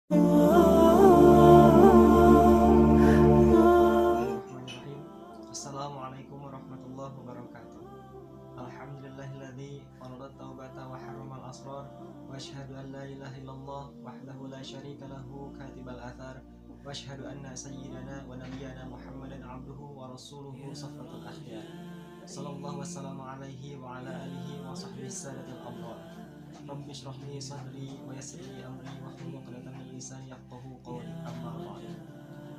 Bismillahirrahmanirrahim. Assalamualaikum warahmatullahi wabarakatuh. Alhamdulillahilladzi farada taubata wa harramal asrar wa asyhadu an la ilaha illallah wahdahu la syarika lahu katibal athar wa asyhadu anna sayyidana wa nabiyyana Muhammadan abduhu wa rasuluhu safwatul akhyar. Sallallahu wassalamu alaihi wa ala alihi wa sahbihi sadatil abrar. Rabbi shrah li sadri wa yassir li amri wa hlul 'uqdatam min lisani yafqahu qawli. Amma ba'du.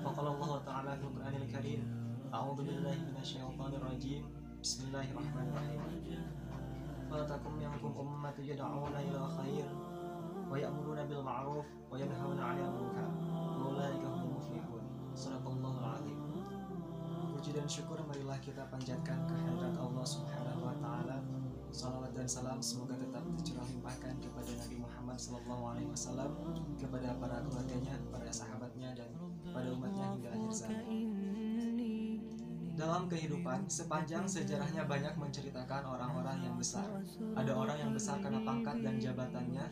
Faqala Allah Ta'ala fil Qur'anil Karim, a'udzu billahi minasyaitonir rajim. Bismillahirrahmanirrahim. Fala takum minkum ummatun yad'una ila khair wa ya'muruna bil ma'ruf wa yanhauna 'anil munkar wa ulaika humul muflihun. Shadaqallahul 'azim. Puji dan syukur marilah kita panjatkan kehadirat Allah Subhanahu wa taala. Salawat dan salam semoga tetap tercurah limpahkan kepada Nabi Muhammad SAW, kepada para keluarganya, para sahabatnya, dan pada umatnya hingga akhir zaman. Dalam kehidupan, sepanjang sejarahnya banyak menceritakan orang-orang yang besar. Ada orang yang besar karena pangkat dan jabatannya,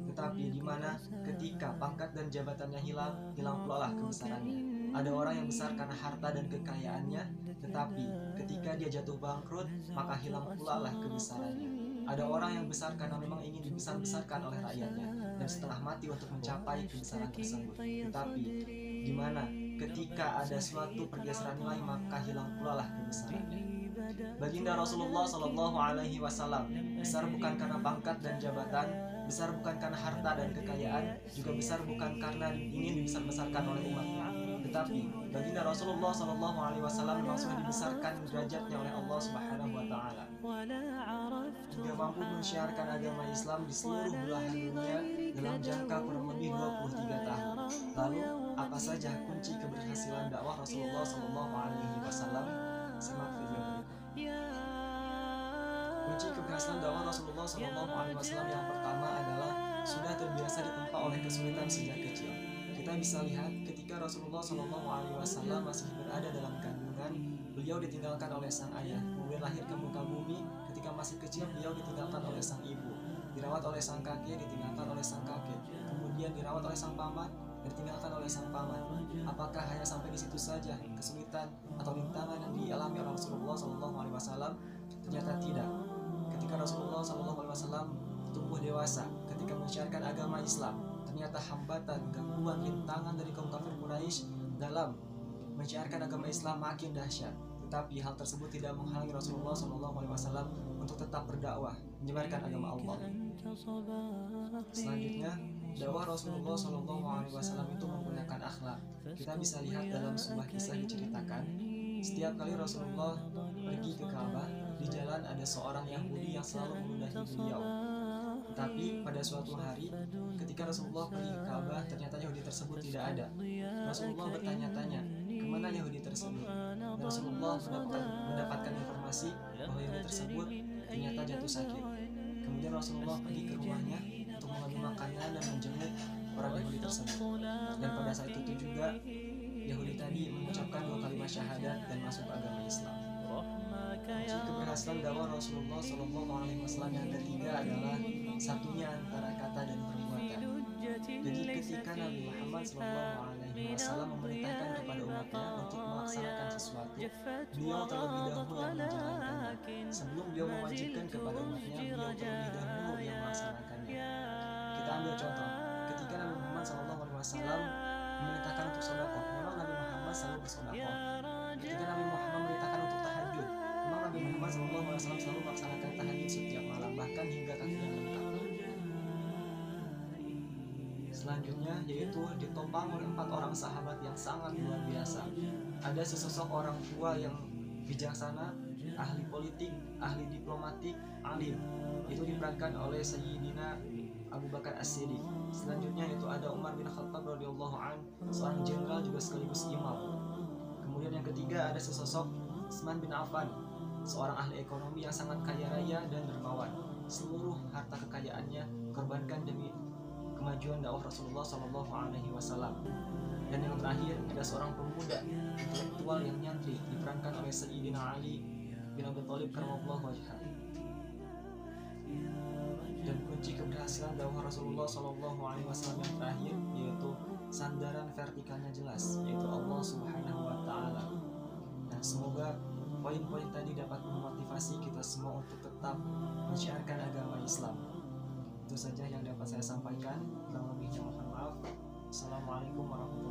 tetapi di mana ketika pangkat dan jabatannya hilang pula lah kebesarannya. Ada orang yang besar karena harta dan kekayaannya, tetapi ketika dia jatuh bangkrut, maka hilang pula lah kebesarannya. Ada orang yang besar karena memang ingin dibesar-besarkan oleh rakyatnya, dan setelah mati untuk mencapai kebesaran tersebut. Tetapi di mana ketika ada suatu pergeseran nilai, maka hilang pula lah kebesarannya. Baginda Rasulullah Shallallahu Alaihi Wasallam besar bukan karena pangkat dan jabatan, besar bukan karena harta dan kekayaan, juga besar bukan karena ingin dibesar-besarkan oleh umatnya. Tetapi baginda Rasulullah Shallallahu Alaihi Wasallam memang sudah dibesarkan derajatnya oleh Allah Subhanahu Wa Taala. Dia mampu menyiarkan agama Islam di seluruh belahan dunia dalam jangka kurang lebih 23 tahun. Lalu apa saja kunci keberhasilan dakwah Rasulullah Shallallahu Alaihi Wasallam? Simak video berikut. Kunci keberhasilan dakwah Rasulullah Shallallahu Alaihi Wasallam yang pertama adalah sudah terbiasa ditempa oleh kesulitan sejak kecil. Kita bisa lihat ketika Rasulullah Shallallahu Alaihi Wasallam masih berada dalam kandungan, beliau ditinggalkan oleh sang ayah. Kemudian lahir ke muka bumi, ketika masih kecil beliau ditinggalkan oleh sang ibu, dirawat oleh sang kakek, ditinggalkan oleh sang kakek, kemudian dirawat oleh sang paman, ditinggalkan oleh sang paman. Apakah hanya sampai di situ saja kesulitan atau rintangan yang dialami oleh Rasulullah Shallallahu Alaihi Wasallam? Ternyata tidak. Ketika Rasulullah Shallallahu Alaihi Wasallam tumbuh dewasa, ketika menyiarkan agama Islam, ternyata hambatan, gangguan, rintangan dari kaum kafir Quraisy dalam menyiarkan agama Islam makin dahsyat. Tetapi hal tersebut tidak menghalangi Rasulullah SAW untuk tetap berdakwah, menyebarkan agama Allah. Selanjutnya, dakwah Rasulullah SAW itu menggunakan akhlak. Kita bisa lihat dalam sebuah kisah diceritakan, setiap kali Rasulullah pergi ke Ka'bah, di jalan ada seorang Yahudi yang selalu meludahi beliau. Tetapi pada suatu hari, ketika Rasulullah pergi ke Ka'bah, ternyata Yahudi tersebut tidak ada. Rasulullah bertanya-tanya, kemana Yahudi tersebut? Dan Rasulullah mendapatkan informasi bahwa Yahudi tersebut ternyata jatuh sakit. Kemudian Rasulullah pergi ke rumahnya untuk mengambil makanan dan menjenguk orang Yahudi tersebut. Dan pada saat itu juga, Yahudi tadi mengucapkan 2 kalimat syahadat dan masuk ke agama Islam. Kunci keberhasilan dakwah Rasulullah SAW yang ketiga adalah satunya antara kata dan perbuatan. Jadi ketika Nabi Muhammad SAW memerintahkan kepada umatnya untuk melaksanakan sesuatu, beliau terlebih dahulu yang menjalankannya. Sebelum beliau mewajibkan kepada umatnya, beliau terlebih dahulu yang melaksanakannya. Kita ambil contoh, ketika Nabi Muhammad SAW memerintahkan untuk sedekah, memang Nabi Muhammad selalu bersedekah. Ketika Nabi Muhammad memerintahkan untuk tahajud, memang Nabi Muhammad SAW selalu melaksanakan tahajud setiap malam, bahkan hingga kakinya lengkap. Selanjutnya yaitu ditopang oleh 4 orang sahabat yang sangat luar biasa. Ada sesosok orang tua yang bijaksana, ahli politik, ahli diplomatik, alim. Itu diperankan oleh Sayyidina Abu Bakar As-Siddiq. Selanjutnya itu ada Umar bin Khattab radhiyallahu anhu, seorang jenderal juga sekaligus imam. Kemudian yang ketiga ada sesosok Utsman bin Affan, seorang ahli ekonomi yang sangat kaya raya dan dermawan. Seluruh harta kekayaannya korbankan demi kemajuan dakwah Rasulullah SAW. Dan yang terakhir ada seorang pemuda intelektual yang nyantri diperankan oleh Sayyidina Ali bin Abi Thalib karramallahu wajhah. Dan kunci keberhasilan dakwah Rasulullah SAW yang terakhir yaitu sandaran vertikalnya jelas, yaitu Allah Subhanahu wa Ta'ala. Dan semoga poin-poin tadi dapat memotivasi kita semua untuk tetap menyiarkan agama Islam. Itu saja yang dapat saya sampaikan. Kurang lebihnya mohon maaf. Assalamualaikum warahmatullahi wabarakatuh.